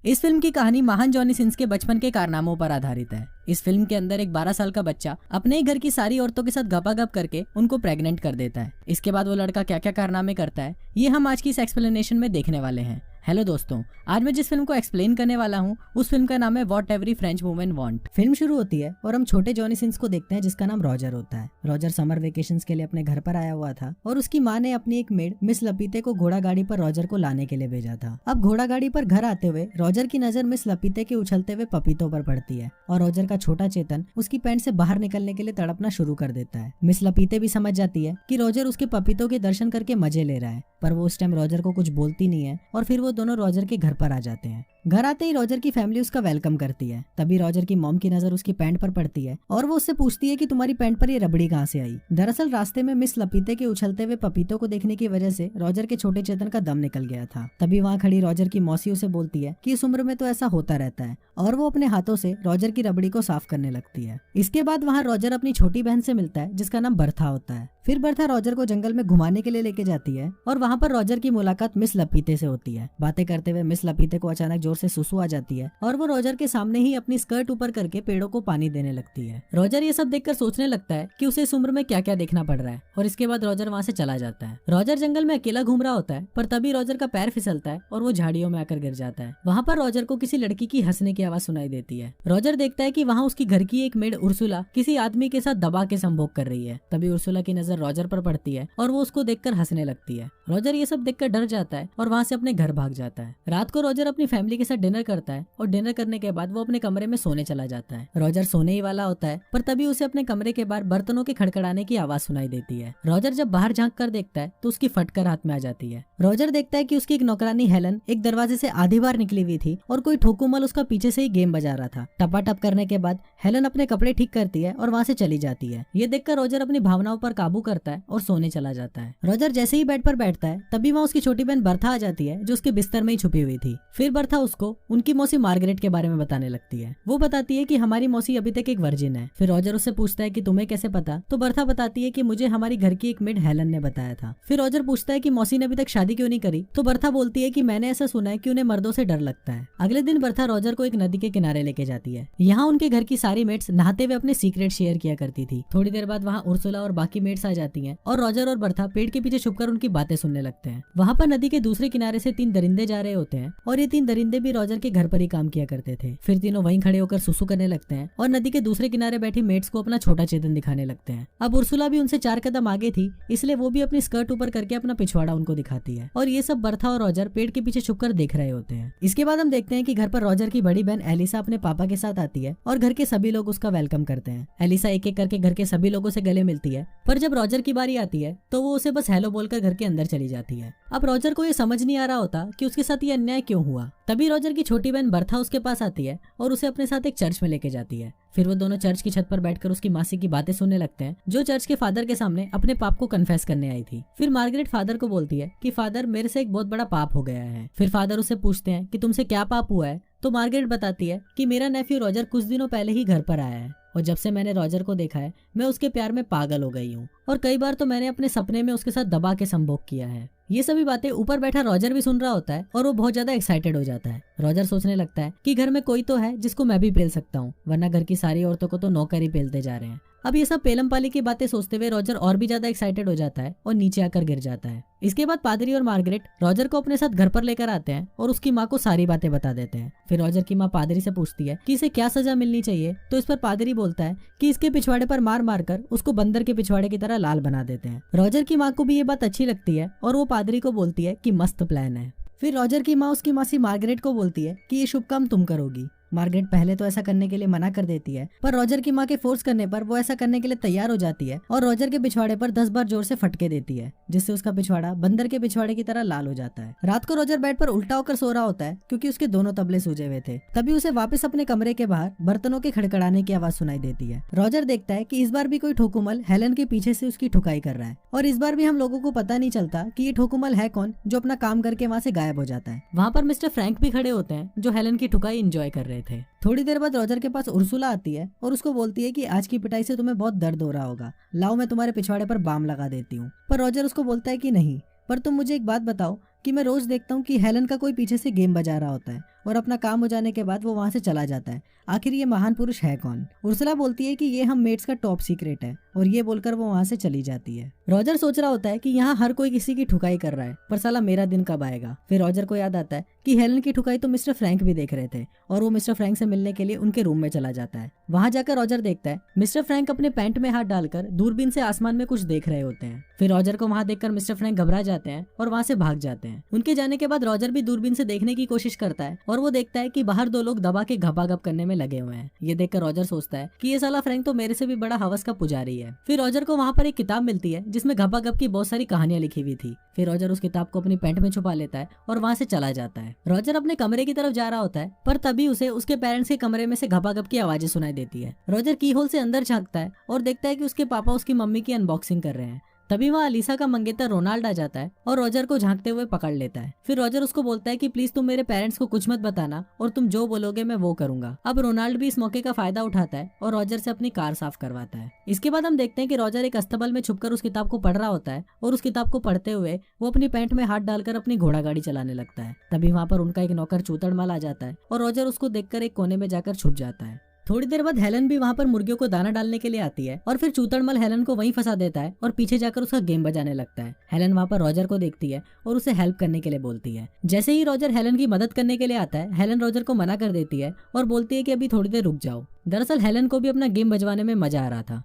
इस फिल्म की कहानी महान जॉनी सिंस के बचपन के कारनामों पर आधारित है। इस फिल्म के अंदर एक 12 साल का बच्चा अपने ही घर की सारी औरतों के साथ गपागप करके उनको प्रेग्नेंट कर देता है। इसके बाद वो लड़का क्या क्या कारनामे करता है ये हम आज की इस एक्सप्लेनेशन में देखने वाले हैं। हेलो दोस्तों, आज मैं जिस फिल्म को एक्सप्लेन करने वाला हूँ उस फिल्म का नाम है what every French woman want. Film शुरू होती है और हम छोटे जॉनी सिंस को देखते हैं जिसका नाम रॉजर होता है। रॉजर समर वेकेशंस के लिए अपने घर पर आया हुआ था और उसकी माँ ने अपनी एक मेड मिस लपीते को घोड़ा गाड़ी पर रॉजर को लाने के लिए भेजा था। अब घोड़ा गाड़ी पर घर आते हुए रॉजर की नजर मिस लपीते के उछलते हुए पपीतों पर पड़ती है और रॉजर का छोटा चेतन उसकी पैंट से बाहर निकलने के लिए तड़पना शुरू कर देता है। मिस लपीते भी समझ जाती है कि रॉजर उसके पपीतों के दर्शन करके मजे ले रहा है, पर वो उस टाइम रॉजर को कुछ बोलती नहीं है और फिर वो दोनों रॉजर के घर पर आ जाते हैं। घर आते ही रॉजर की फैमिली उसका वेलकम करती है। तभी रॉजर की मॉम की नजर उसकी पैंट पर पड़ती है और वो उससे पूछती है कि तुम्हारी पैंट पर ये रबड़ी कहाँ से आई। दरअसल रास्ते में मिस लपीते के उछलते हुए पपीतों को देखने की वजह से रॉजर के छोटे चेतन का दम निकल गया था। तभी वहाँ खड़ी रॉजर की मौसी उसे बोलती है कि इस उम्र में तो ऐसा होता रहता है और वो अपने हाथों से रॉजर की रबड़ी को साफ करने लगती है। इसके बाद वहाँ रॉजर अपनी छोटी बहन से मिलता है जिसका नाम बर्था होता है। फिर बर्था रॉजर को जंगल में घुमाने के लिए लेके जाती है और वहाँ पर रॉजर की मुलाकात मिस लपीते से होती है। बातें करते हुए मिस लपीते को अचानक जोर से सुसु आ जाती है और वो रॉजर के सामने ही अपनी स्कर्ट ऊपर करके पेड़ों को पानी देने लगती है। रॉजर ये सब देखकर सोचने लगता है कि उसे इस उम्र में क्या क्या देखना पड़ रहा है और इसके बाद रॉजर वहाँ से चला जाता है। रॉजर जंगल में अकेला घूम रहा होता है पर तभी रॉजर का पैर फिसलता है और वो झाड़ियों में आकर गिर जाता है। वहाँ पर रॉजर को किसी लड़की की हंसने की आवाज सुनाई देती है। रॉजर देखता है कि वहाँ उसकी घर की एक मेड उर्सुला किसी आदमी के साथ दबा के संभोग कर रही है। तभी उर्सुला की नजर रॉजर पर पड़ती है और वो उसको देखकर हंसने लगती है। रॉजर ये सब देखकर डर जाता है और वहाँ से अपने घर भाग जाता है। रात को रॉजर अपनी फैमिली के साथ डिनर करता है और डिनर करने के बाद वो अपने कमरे में सोने चला जाता है। रॉजर सोने ही वाला होता है पर तभी उसे अपने कमरे के बाहर बर्तनों के खड़खड़ाने की आवाज सुनाई देती है। रॉजर जब बाहर झांक कर देखता है तो उसकी फटकर हाथ में आ जाती है। रॉजर देखता है कि उसकी एक नौकरानी हेलन एक दरवाजे से आधी बार निकली हुई थी और कोई ठोकुमल उसका पीछे से ही गेम बजा रहा था। टपा टप करने के बाद हेलन अपने कपड़े ठीक करती है और वहाँ से चली जाती है। ये देखकर रॉजर अपनी भावनाओं पर काबू करता है और सोने चला जाता है। रॉजर जैसे ही बेड पर बैठता है तभी वहाँ उसकी छोटी बहन बर्था आ जाती है जो उसके बिस्तर में ही छुपी हुई थी। फिर बर्था उसको उनकी मौसी मार्गरेट के बारे में बताने लगती है। वो बताती है कि हमारी मौसी अभी तक एक वर्जिन है। फिर रॉजर उससे पूछता है कि तुम्हें कैसे पता, तो बर्था बताती है कि मुझे हमारी घर की एक मेड हेलन ने बताया था। फिर रॉजर पूछता है कि मौसी ने अभी तक शादी क्यों नहीं करी, तो बर्था बोलती है कि मैंने ऐसा सुना है कि उन्हें मर्दों से डर लगता है। अगले दिन बर्था रॉजर को एक नदी के किनारे लेके जाती है। यहाँ उनके घर की सारी मेट्स नहाते हुए अपने सीक्रेट शेयर किया करती थी। थोड़ी देर बाद वहाँ उर्सुला और बाकी मेट्स आ जाती हैं और रॉजर और बर्था पेड़ के पीछे छुपकर उनकी बातें सुनने लगते हैं। वहाँ पर नदी के दूसरे किनारे से 3 दरिंदे जा रहे होते हैं और ये 3 दरिंदे भी रॉजर के घर पर ही काम किया करते थे। फिर तीनों वहीं खड़े होकर सुसु करने लगते हैं और नदी के दूसरे किनारे बैठी मेट्स को अपना छोटा चेतन दिखाने लगते हैं। अब उर्सुला भी उनसे 4 कदम आगे थी इसलिए वो भी अपनी स्कर्ट ऊपर करके अपना पिछवाड़ा उनको दिखाती है और ये सब बर्था और रॉजर पेड़ के पीछे छुपकर देख रहे होते हैं। इसके बाद हम देखते हैं कि घर पर रॉजर की बड़ी बहन एलिसा अपने पापा के साथ आती है और घर के सभी लोग उसका वेलकम करते हैं। एलिसा एक एक करके घर के सभी लोगों से गले मिलती है पर जब रॉजर की बारी आती है तो वो उसे बस हेलो बोलकर घर के अंदर चली जाती है। अब रॉजर को ये समझ नहीं आ रहा होता कि उसके साथ ये अन्याय क्यों हुआ। तभी रॉजर की छोटी बहन बर्था उसके पास आती है और उसे अपने साथ एक चर्च में लेके जाती है। फिर वो दोनों चर्च की छत पर बैठकर उसकी मासी की बातें सुनने लगते हैं जो चर्च के फादर के सामने अपने पाप को कन्फेस करने आई थी। फिर मार्गरेट फादर को बोलती है कि फादर मेरे से एक बहुत बड़ा पाप हो गया है। फिर फादर उससे पूछते हैं कि तुमसे क्या पाप हुआ है, तो मार्गरेट बताती है कि मेरा नेफ्यू रॉजर कुछ दिनों पहले ही घर पर आया है और जब से मैंने रॉजर को देखा है मैं उसके प्यार में पागल हो गई हूँ और कई बार तो मैंने अपने सपने में उसके साथ दबा के संभोग किया है। ये सभी बातें ऊपर बैठा रॉजर भी सुन रहा होता है और वो बहुत ज्यादा एक्साइटेड हो जाता है। रॉजर सोचने लगता है कि घर में कोई तो है जिसको मैं भी पेल सकता हूँ, वरना घर की सारी औरतों को तो नौकर ही पेलते जा रहे हैं। अब ये सब पेलम पाली की बातें सोचते हुए रॉजर और भी ज्यादा एक्साइटेड हो जाता है और नीचे आकर गिर जाता है। इसके बाद पादरी और मार्गरेट रॉजर को अपने साथ घर पर लेकर आते हैं और उसकी माँ को सारी बातें बता देते हैं। फिर रॉजर की माँ पादरी से पूछती है कि इसे क्या सजा मिलनी चाहिए, तो इस पर पादरी बोलता है कि इसके पिछवाड़े पर मार मार कर उसको बंदर के पिछवाड़े की तरह लाल बना देते हैं। रॉजर की माँ को भी ये बात अच्छी लगती है और वो पादरी को बोलती है कि मस्त प्लान है। फिर रॉजर की माँ उसकी मासी मार्गरेट को बोलती है कि ये शुभ काम तुम करोगी। मार्गरेट पहले तो ऐसा करने के लिए मना कर देती है पर रॉजर की माँ के फोर्स करने पर वो ऐसा करने के लिए तैयार हो जाती है और रॉजर के पिछवाड़े पर 10 बार जोर से फटके देती है जिससे उसका पिछवाड़ा बंदर के पिछवाड़े की तरह लाल हो जाता है। रात को रॉजर बेड पर उल्टा होकर सो रहा होता है क्योंकि उसके दोनों तबले सूजे हुए थे। तभी उसे वापस अपने कमरे के बाहर बर्तनों के खड़खड़ाने की आवाज सुनाई देती है। रॉजर देखता है कि इस बार भी कोई ठोकुमल हेलन के पीछे से उसकी ठुकाई कर रहा है और इस बार भी हम लोगों को पता नहीं चलता कि ये ठोकुमल है कौन जो अपना काम करके वहाँ से गायब हो जाता है। वहाँ पर मिस्टर फ्रैंक भी खड़े होते हैं जो हेलन की ठुकाई एंजॉय कर रहे थे। थोड़ी देर बाद रॉजर के पास उर्सुला आती है और उसको बोलती है कि आज की पिटाई से तुम्हें बहुत दर्द हो रहा होगा, लाओ मैं तुम्हारे पिछवाड़े पर बाम लगा देती हूँ। पर रॉजर उसको बोलता है कि नहीं, पर तुम मुझे एक बात बताओ कि मैं रोज देखता हूँ कि हेलन का कोई पीछे से गेम बजा रहा होता है और अपना काम हो जाने के बाद वो वहाँ से चला जाता है। आखिर ये महान पुरुष है कौन? उर्सुला बोलती है कि ये हम मेट्स का टॉप सीक्रेट है, और ये बोलकर वो वहाँ से चली जाती है। रॉजर सोच रहा होता है कि यहाँ हर कोई किसी की ठुकाई कर रहा है, पर साला मेरा दिन कब आएगा। फिर रॉजर को याद आता है कि हेलन की ठुकाई तो मिस्टर फ्रैंक भी देख रहे थे, और वो मिस्टर फ्रैंक से मिलने के लिए उनके रूम में चला जाता है। वहाँ जाकर रॉजर देखता है मिस्टर फ्रैंक अपने पैंट में हाथ डालकर दूरबीन से आसमान में कुछ देख रहे होते हैं। फिर रॉजर को वहाँ देखकर मिस्टर फ्रैंक घबरा जाते हैं और वहाँ से भाग जाते हैं। उनके जाने के बाद रॉजर भी दूरबीन से देखने की कोशिश करता है, और वो देखता है कि बाहर दो लोग दबा के घपाघप करने में लगे हुए हैं। ये देखकर रॉजर सोचता है कि ये साला फ्रैंक तो मेरे से भी बड़ा हवस का पुजारी है। फिर रॉजर को वहाँ पर एक किताब मिलती है जिसमें घपाघप की बहुत सारी कहानियां लिखी हुई थी। फिर रॉजर उस किताब को अपनी पैंट में छुपा लेता है और वहाँ से चला जाता है। रॉजर अपने कमरे की तरफ जा रहा होता है, पर तभी उसे उसके पेरेंट्स के कमरे में से घपाघप की आवाजें सुनाई देती है। रॉजर की होल से अंदर झांकता है और देखता है कि उसके पापा उसकी मम्मी की अनबॉक्सिंग कर रहे हैं। तभी वहाँ अलीसा का मंगेतर रोनाल्ड आ जाता है और रॉजर को झांकते हुए पकड़ लेता है। फिर रॉजर उसको बोलता है कि प्लीज तुम मेरे पेरेंट्स को कुछ मत बताना, और तुम जो बोलोगे मैं वो करूंगा। अब रोनाल्ड भी इस मौके का फायदा उठाता है और रॉजर से अपनी कार साफ करवाता है। इसके बाद हम देखते हैं कि रॉजर एक अस्तबल में छुपकर उस किताब को पढ़ रहा होता है, और उस किताब को पढ़ते हुए वो अपनी पैंट में हाथ डालकर अपनी घोड़ा गाड़ी चलाने लगता है। तभी वहाँ पर उनका एक नौकर चूतड़मल आ जाता है और रॉजर उसको देखकर एक कोने में जाकर छुप जाता है। थोड़ी देर बाद हेलन भी वहाँ पर मुर्गियों को दाना डालने के लिए आती है, और फिर चूतड़मल हेलन को वहीं फंसा देता है और पीछे जाकर उसका गेम बजाने लगता है। हेलन वहाँ पर रॉजर को देखती है और उसे हेल्प करने के लिए बोलती है। जैसे ही रॉजर हेलन की मदद करने के लिए आता है, हेलन रॉजर को मना कर देती है और बोलती है कि अभी थोड़ी देर रुक जाओ। दरअसल हेलन को भी अपना गेम बजवाने में मजा आ रहा था।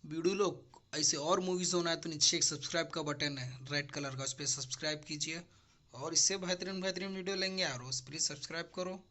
वीडियो लोग ऐसे और मूवीज होना है तो नीचे एक सब्सक्राइब का बटन है रेड कलर का, उस पर सब्सक्राइब कीजिए, और इससे बेहतरीन बेहतरीन वीडियो लेंगे यार, उस प्लीज सब्सक्राइब करो।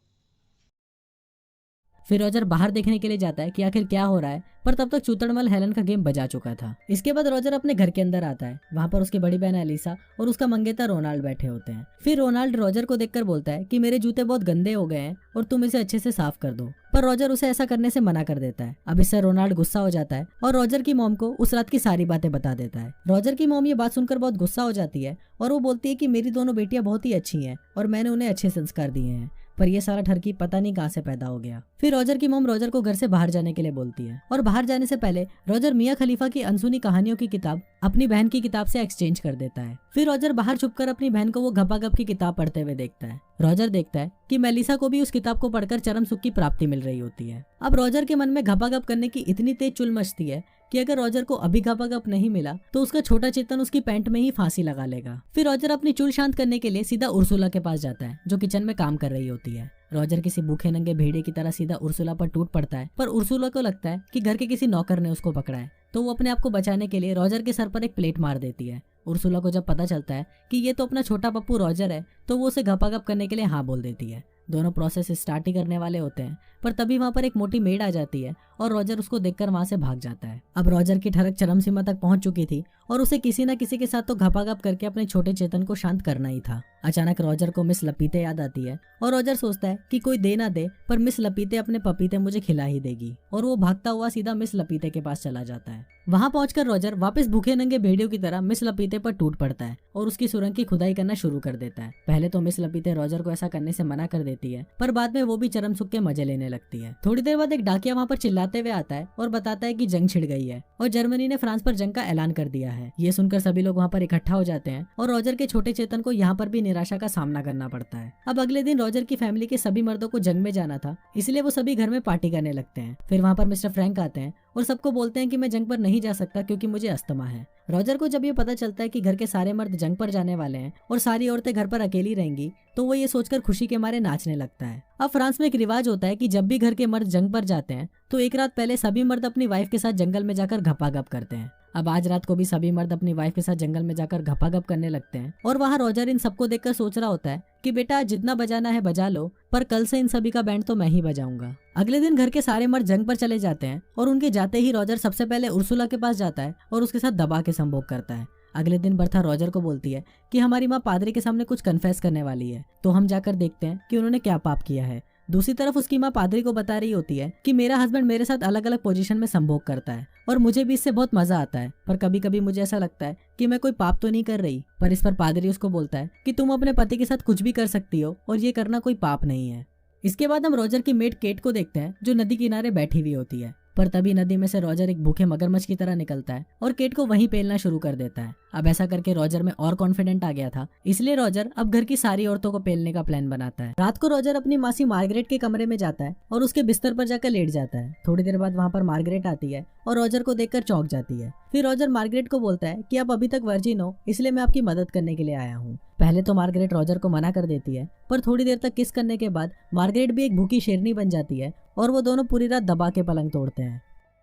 फिर रॉजर बाहर देखने के लिए जाता है कि आखिर क्या हो रहा है, पर तब तक चूतड़मल हेलन का गेम बजा चुका था। इसके बाद रॉजर अपने घर के अंदर आता है। वहाँ पर उसकी बड़ी बहन एलिसा और उसका मंगेतर रोनाल्ड बैठे होते हैं। फिर रोनाल्ड रॉजर को देखकर बोलता है कि मेरे जूते बहुत गंदे हो गए हैं और तुम इसे अच्छे से साफ कर दो, पर रॉजर उसे ऐसा करने से मना कर देता है। अब इससे रोनाल्ड गुस्सा हो जाता है और रॉजर की मॉम को उस रात की सारी बातें बता देता है। रॉजर की मॉम ये बात सुनकर बहुत गुस्सा हो जाती है और वो बोलती है कि मेरी दोनों बेटियां बहुत ही अच्छी हैं और मैंने उन्हें अच्छे संस्कार दिए हैं, पर ये सारा ठरकी पता नहीं कहाँ से पैदा हो गया। फिर रॉजर की मॉम रॉजर को घर से बाहर जाने के लिए बोलती है, और बाहर जाने से पहले रॉजर मियां खलीफा की अनसुनी कहानियों की किताब अपनी बहन की किताब से एक्सचेंज कर देता है। फिर रॉजर बाहर छुपकर अपनी बहन को वो घपाघप की किताब पढ़ते हुए देखता है। रॉजर देखता है कि मेलिसा को भी उस किताब को पढ़कर चरम सुख की प्राप्ति मिल रही होती है। अब रॉजर के मन में घपाघप करने की इतनी तेज चुल मचती है कि अगर रॉजर को अभी घपाघप नहीं मिला तो उसका छोटा चेतन उसकी पैंट में ही फांसी लगा लेगा। फिर रॉजर अपनी चुल शांत करने के लिए सीधा उर्सुला के पास जाता है, जो किचन में काम कर रही होती है। रॉजर किसी भूखे नंगे भेड़िए की तरह सीधा उर्सुला पर टूट पड़ता है, पर उर्सुला को लगता है कि घर के किसी नौकर ने उसको पकड़ा है, तो वो अपने आप को बचाने के लिए रॉजर के सर पर एक प्लेट मार देती है। उर्सुला को जब पता चलता है कि ये तो अपना छोटा पप्पू रॉजर है, तो वो उसे घपाघप करने के लिए हाँ बोल देती है। दोनों प्रोसेस स्टार्ट ही करने वाले होते हैं, पर तभी वहाँ पर एक मोटी मेड आ जाती है और रॉजर उसको देखकर वहाँ से भाग जाता है। अब रॉजर की ठरक चरम सीमा तक पहुंच चुकी थी और उसे किसी न किसी के साथ तो घपाघप करके अपने छोटे चेतन को शांत करना ही था। अचानक रॉजर को मिस लपीते याद आती है और रॉजर सोचता है कि कोई दे ना दे, पर मिस लपीते अपने पपीते मुझे खिला ही देगी, और वो भागता हुआ सीधा मिस लपीते के पास चला जाता है। वहाँ पहुंचकर रॉजर वापस भूखे नंगे भेड़ियों की तरह मिस लपीते पर टूट पड़ता है और उसकी सुरंग की खुदाई करना शुरू कर देता है। पहले तो मिस लपीते रॉजर को ऐसा करने से मना कर देती है, पर बाद में वो भी चरम सुख के मजे लेने लगती है। थोड़ी देर बाद एक डाकिया वहाँ पर चिल्लाते हुए आता है और बताता है कि जंग छिड़ गई है और जर्मनी ने फ्रांस पर जंग का ऐलान कर दिया है। ये सुनकर सभी लोग वहाँ पर इकट्ठा हो जाते हैं और रॉजर के छोटे चेतन को यहाँ पर भी निराशा का सामना करना पड़ता है। अब अगले दिन रॉजर की फैमिली के सभी मर्दों को जंग में जाना था, इसलिए वो सभी घर में पार्टी करने लगते हैं। फिर वहाँ पर मिस्टर फ्रैंक आते हैं और सबको बोलते हैं कि मैं जंग पर नहीं जा सकता क्योंकि मुझे अस्थमा है। रॉजर को जब ये पता चलता है कि घर के सारे मर्द जंग पर जाने वाले हैं और सारी औरतें घर पर अकेली रहेंगी, तो वो ये सोचकर खुशी के मारे नाचने लगता है। अब फ्रांस में एक रिवाज होता है कि जब भी घर के मर्द जंग पर जाते हैं तो एक रात पहले सभी मर्द अपनी वाइफ के साथ जंगल में जाकर घपाघप करते हैं। अब आज रात को भी सभी मर्द अपनी वाइफ के साथ जंगल में जाकर घपाघप करने लगते हैं और वहाँ रॉजर इन सबको देखकर सोच रहा होता है कि बेटा जितना बजाना है बजा लो, पर कल से इन सभी का बैंड तो मैं ही बजाऊंगा। अगले दिन घर के सारे मर्द जंग पर चले जाते हैं और उनके जाते ही रॉजर सबसे पहले उर्सुला के पास जाता है और उसके साथ दबा के संभोग करता है। अगले दिन बर्था रॉजर को बोलती है कि हमारी माँ पादरी के सामने कुछ कन्फेस करने वाली है, तो हम जाकर देखते हैं कि उन्होंने क्या पाप किया है। दूसरी तरफ उसकी माँ पादरी को बता रही होती है कि मेरा हस्बैंड मेरे साथ अलग अलग पोजीशन में संभोग करता है और मुझे भी इससे बहुत मजा आता है, पर कभी कभी मुझे ऐसा लगता है कि मैं कोई पाप तो नहीं कर रही। पर इस पर पादरी उसको बोलता है कि तुम अपने पति के साथ कुछ भी कर सकती हो और ये करना कोई पाप नहीं है। इसके बाद हम रॉजर की मेड केट को देखते हैं जो नदी किनारे बैठी हुई होती है। पर तभी नदी में से रॉजर एक भूखे मगरमच्छ की तरह निकलता है और केट को वहीं पेलना शुरू कर देता है। अब ऐसा करके रॉजर में और कॉन्फिडेंट आ गया था, इसलिए रॉजर अब घर की सारी औरतों को पेलने का प्लान बनाता है। रात को रॉजर अपनी मासी मार्गरेट के कमरे में जाता है और उसके बिस्तर पर जाकर लेट जाता है। थोड़ी देर बाद वहाँ पर मार्गरेट आती है और रॉजर को देखकर चौंक जाती है। फिर रॉजर मार्गरेट को बोलता है कि आप अभी तक वर्जिन हो, इसलिए मैं आपकी मदद करने के लिए आया हूँ। पहले तो मार्गरेट रॉजर को मना कर देती है, पर थोड़ी देर तक किस करने के बाद मार्गरेट भी एक भूखी शेरनी बन जाती है और वो दोनों पूरी रात दबा के पलंग तोड़ते हैं।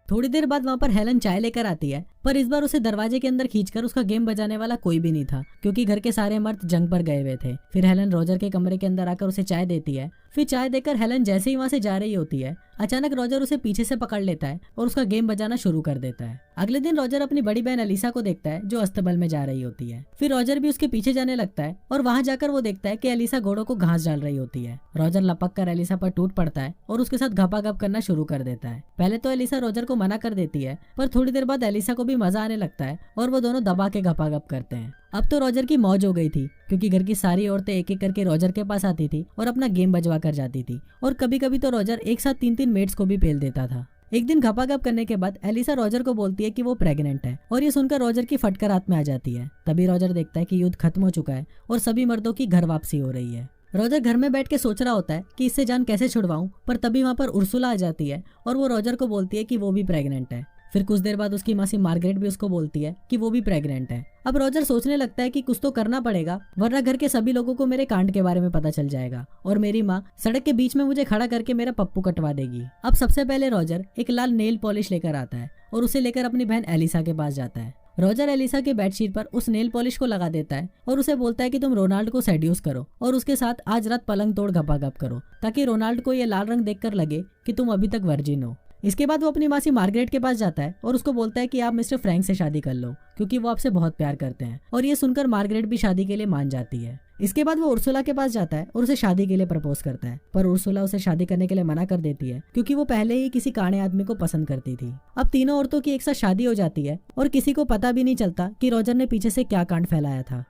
थोड़ी देर बाद वहाँ पर हेलन चाय लेकर आती है, पर इस बार उसे दरवाजे के अंदर खींचकर उसका गेम बजाने वाला कोई भी नहीं था, क्योंकि घर के सारे मर्द जंग पर गए हुए थे। फिर हेलन रॉजर के कमरे के अंदर आकर उसे चाय देती है। फिर चाय देकर हेलन जैसे ही वहाँ से जा रही होती है, अचानक रॉजर उसे पीछे से पकड़ लेता है और उसका गेम बजाना शुरू कर देता है। अगले दिन रॉजर अपनी बड़ी बहन अलीसा को देखता है जो अस्तबल में जा रही होती है। फिर रॉजर भी उसके पीछे जाने लगता है और वहाँ जाकर वो देखता है कि अलीसा घोड़ों को घास डाल रही होती है। रॉजर लपक कर अलीसा पर टूट पड़ता है और उसके साथ घपाघप करना शुरू कर देता है। पहले तो अलीसा रॉजर को मना कर देती है, पर थोड़ी देर बाद अलीसा को भी मजा आने लगता है और वो दोनों दबा के घपाघप करते हैं। अब तो रॉजर की मौज हो गई थी, क्योंकि घर की सारी औरतें एक एक करके रॉजर के पास आती थी और अपना गेम बजवा कर जाती थी, और कभी कभी तो रॉजर एक साथ 3-3 मेट्स को भी पेल देता था। एक दिन घपाघप करने के बाद एलिसा रॉजर को बोलती है कि वो प्रेग्नेंट है, और ये सुनकर रॉजर की फटकर हाथ में आ जाती है। तभी रॉजर देखता है कि युद्ध खत्म हो चुका है और सभी मर्दों की घर वापसी हो रही है। रॉजर घर में बैठ के सोच रहा होता है कि इससे जान कैसे छुड़वाऊं, पर तभी वहाँ पर उर्सुला आ जाती है और वो रॉजर को बोलती है कि वो भी प्रेग्नेंट है। फिर कुछ देर बाद उसकी मासी मार्गरेट भी उसको बोलती है कि वो भी प्रेग्नेंट है। अब रॉजर सोचने लगता है कि कुछ तो करना पड़ेगा, वरना घर के सभी लोगों को मेरे कांड के बारे में पता चल जाएगा और मेरी माँ सड़क के बीच में मुझे खड़ा करके मेरा पप्पू कटवा देगी। अब सबसे पहले रॉजर एक लाल नेल पॉलिश लेकर आता है और उसे लेकर अपनी बहन एलिसा के पास जाता है। रॉजर एलिसा के बेडशीट पर उस नेल पॉलिश को लगा देता है और उसे बोलता है कि तुम रोनाल्ड को सेड्यूस करो और उसके साथ आज रात पलंग तोड़ घपाघप करो, ताकि रोनाल्ड को ये लाल रंग देखकर लगे कि तुम अभी तक वर्जिन हो। इसके बाद वो अपनी मासी मार्गरेट के पास जाता है और उसको बोलता है कि आप मिस्टर फ्रैंक से शादी कर लो, क्योंकि वो आपसे बहुत प्यार करते हैं, और ये सुनकर मार्गरेट भी शादी के लिए मान जाती है। इसके बाद वो उर्सुला के पास जाता है और उसे शादी के लिए प्रपोज करता है, पर उर्सुला उसे शादी करने के लिए मना कर देती है, क्योंकि वो पहले ही किसी काणे आदमी को पसंद करती थी। अब तीनों औरतों की एक साथ शादी हो जाती है और किसी को पता भी नहीं चलता कि रॉजर ने पीछे से क्या कांड फैलाया था।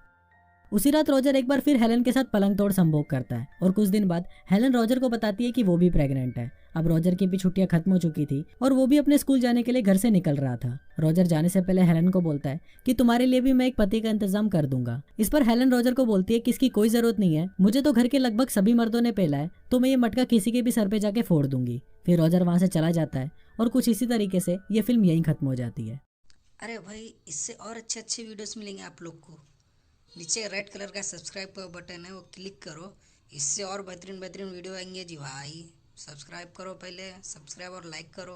उसी रात रॉजर एक बार फिर हेलन के साथ पलंग तोड़ संभोग करता है और कुछ दिन बाद हेलन रॉजर को बताती है कि वो भी प्रेग्नेंट है। अब रॉजर की भी छुट्टियां खत्म हो चुकी थी और वो भी अपने स्कूल जाने के लिए घर से निकल रहा था। रॉजर जाने से पहले हेलन को बोलता है कि तुम्हारे लिए भी मैं एक पति का इंतजाम कर दूंगा। इस पर हेलन रॉजर को बोलती है कि इसकी कोई जरूरत नहीं है, मुझे तो घर के लगभग सभी मर्दों ने पेला है, तो मैं ये मटका किसी के भी सर पे जाके फोड़ दूंगी। फिर रॉजर वहां से चला जाता है और कुछ इसी तरीके से ये फिल्म यहीं खत्म हो जाती है। अरे भाई, इससे और अच्छे अच्छे वीडियोस मिलेंगे आप लोग को। नीचे रेड कलर का सब्सक्राइब का बटन है, वो क्लिक करो, इससे और बेहतरीन बेहतरीन वीडियो आएंगे जी भाई। सब्सक्राइब करो, पहले सब्सक्राइब और लाइक करो।